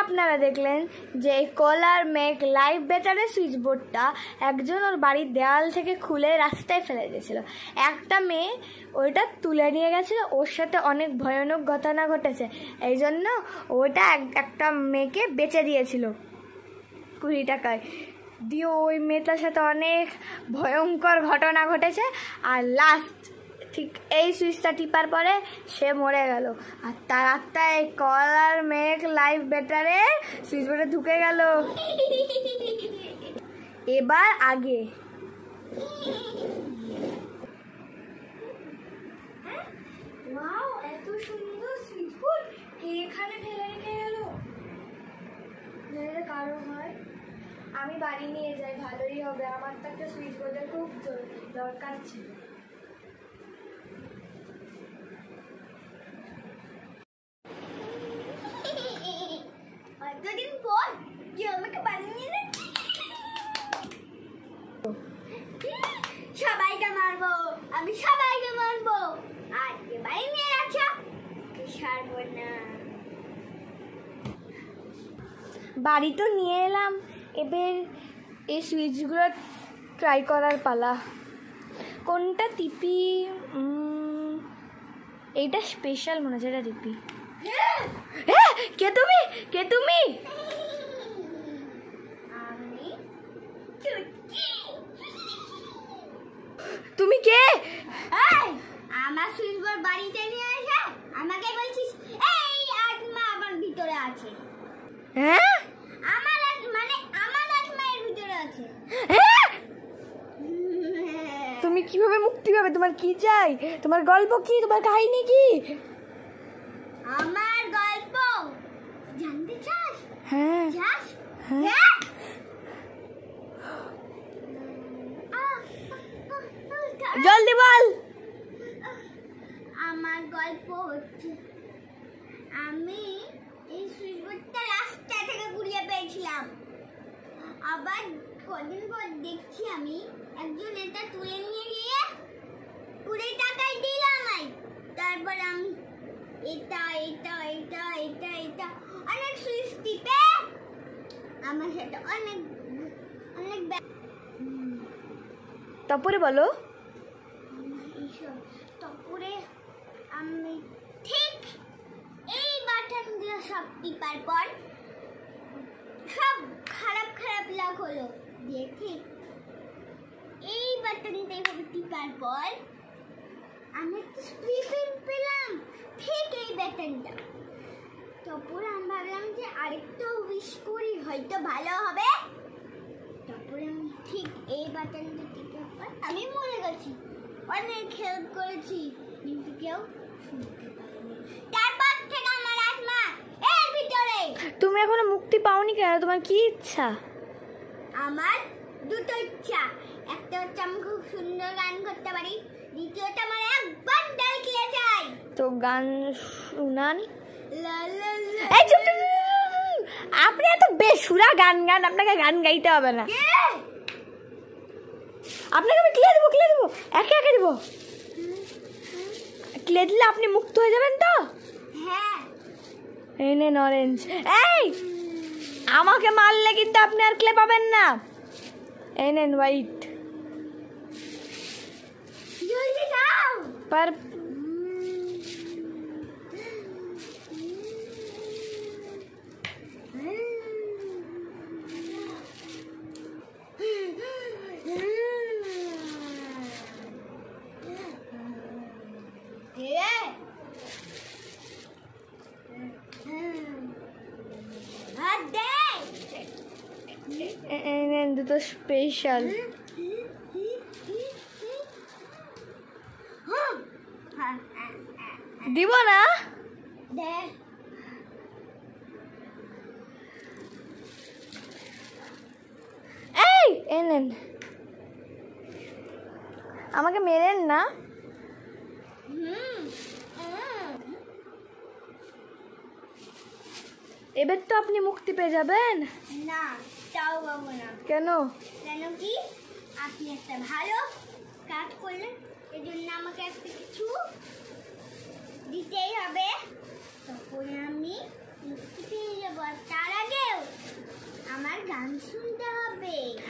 আপনারা দেখলেন যে এই কলার মেক লাইভ বেটারের সুইচ বোর্ডটা একজন ওর বাড়ির দেওয়াল থেকে খুলে রাস্তায় ফেলে দিয়েছিল। একটা মেয়ে ওইটা তুলে নিয়ে গেছিলো, ওর সাথে অনেক ভয়ানক ঘটনা ঘটেছে, এই জন্য ওইটা একটা মেয়েকে বেচে দিয়েছিল 20 টাকায়। দিয়ে ওই মেয়েটার সাথে অনেক ভয়ঙ্কর ঘটনা ঘটেছে, আর লাস্ট ঠিক এই সুইচটা টিপার পরে সে মরে গেল, আর তার আত্মা এই কলার মেক লাইভ বেটারে সুইচ বোর্ডে ঢুকে গেল। এবার আগে এত সুন্দর সুইচ বোর্ড এখানে ফেলে রেখে গেল, কারো হয় আমি বাড়ি নিয়ে যাই, ভালোই হবে, আমার তো একটা সুইচ বোর্ডের খুব দরকার ছিল। কতদিন পর কেউ আমাকে বাড়ি নিয়ে যায়, সবাইকে মারবো, আমি সবাইকে মারবো, আজকে বাড়ি নিয়ে যাচ্ছ ছাড়বো না। বাড়ি তো নিয়ে এলাম, এবার এই সুইচগুলো ট্রাই করার পালা। কোনটা টিপি? এইটা স্পেশাল মনে হচ্ছে, এটা টিপি। কে তুমি? কে তুমি? তুমি কে? আমার সুইচ বোর্ড বাড়িতে নিয়ে আসে আমাকে বলছিস এই আত্মা আমার ভিতরে আছে? হ্যাঁ, আমার আত্মা এর ভিতরে আছে। তুমি কিভাবে মুক্তি পাবে? তোমার কি চাই? তোমার গল্প কি? তোমার কাহিনী কি? আমার গল্প জানতে চাস? হ্যাঁ। হ্যাঁ, জলদি বল। আমার গল্প হচ্ছে, আমি এই সুইচ বোর্ডটা রাস্তা থেকে কুড়িয়ে পেয়েছিলাম, আবার কদিন পর দেখছি আমি একজন এটা তুলে নিয়ে গিয়ে 20 টাকায় দিল আমায়। তারপর আমি এটা অনেক সুইচ টিপে আমার সাথে অনেক তারপরে বলো। তারপরে আমি ঠিক এই বাটনগুলো সব টিপার পর সব খারাপ লাগ হলো, দেখি এই বাটনটা এইভাবে টিপার পর আমি একটা স্ক্রিন পেলাম, ঠিক এই বাটনটা। তারপরে আমি ভাবলাম যে আরেকটু উইশ করি, হয়তো ভালো হবে। তারপরে আমি ঠিক এই বাটনটা টিপার পর আমি মরে গেছি, অনেক হেল্প করেছি, কিন্তু কেউ শুনতে পায়নি। তারপর থেকে আমার আত্মা এর ভিতরে। তুমি এখনো মুক্তি পাওনি কেন? তোমার কি ইচ্ছা? আমার দুটো ইচ্ছা, একটা হচ্ছে আমি খুব সুন্দর গান করতে পারি, দ্বিতীয়টা আমার একবার ডাইকে চাই। তো গান শুনান। আপনি এত বেসুরা গান আপনাকে গান গাইতে হবে না, আপনাকে আমি ক্লিয়ার দেবো, একে দেবো। ক্লিয়ার দিলে আপনি মুক্ত হয়ে যাবেন তো? হ্যাঁ। এই নেন অরেঞ্জ। এই আমাকে মারলে কিন্তু আপনি আর ক্লে পাবেন না। এই নেন হোয়াইট। জলদি দাও। पर দুটো স্পেশাল দিব না। এই এনেন, আমাকে মেরেন না। এবার তো আপনি মুক্তি পেয়ে যাবেন। না, তাও পাবো না। কেন? কেন কি আপনি একটা ভালো কাজ করলেন, এজন্য আমাকে একটা কিছু দিতেই হবে।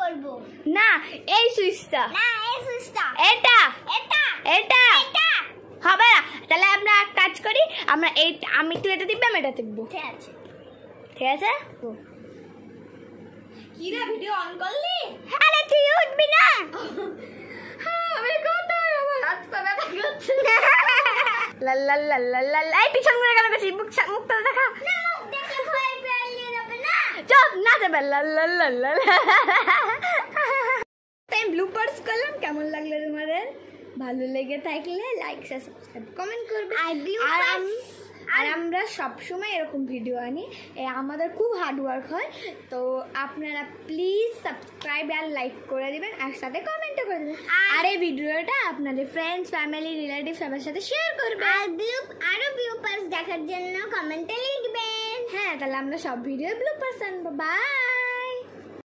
করব। না এই সুইচটা, না এই সুইচটা, এটা এটা এটা এটা হবে না। তাহলে আমরা এক কাজ করি, আমরা এই আমি তুই এটা টিপবি, আমি এটা টিপবো, ঠিক আছে। ঠিক আছে? কি রে ভিডিও অন করলি? আরে তুই উঠবি না। আমি কোথায়, আমার হাত পা ব্যথা করছে। লা লা লা লা লা লা, এই পিছন ঘুরে কেন গেছিস? মুখটা দেখা। না মুখ দেখলে ভয় পেয়ে যাবে না। চল না যাবে। লা লা লা লা লা। তাই ব্লুপার্স করলাম, কেমন লাগলো তোমাদের? ভালো লেগে থাকলে লাইক শেয়ার সাবস্ক্রাইব কমেন্ট করবে। আর আমরা সবসময় এরকম ভিডিও আনি, আমাদের খুব হার্ড ওয়ার্ক হয়। তো আপনারা প্লিজ সাবস্ক্রাইব আর লাইক করে দেবেন, আর সাথে কমেন্টও করে দেবেন। আর এই ভিডিওটা আপনাদের ফ্রেন্ডস, ফ্যামিলি, রিলেটিভ সবার সাথে শেয়ার করবেন। আর আরো ব্লুপার্স দেখার জন্য কমেন্টে লিখবেন। হ্যাঁ, তাহলে আমরা সব ভিডিও ব্লুপার্স আনবো। বাই।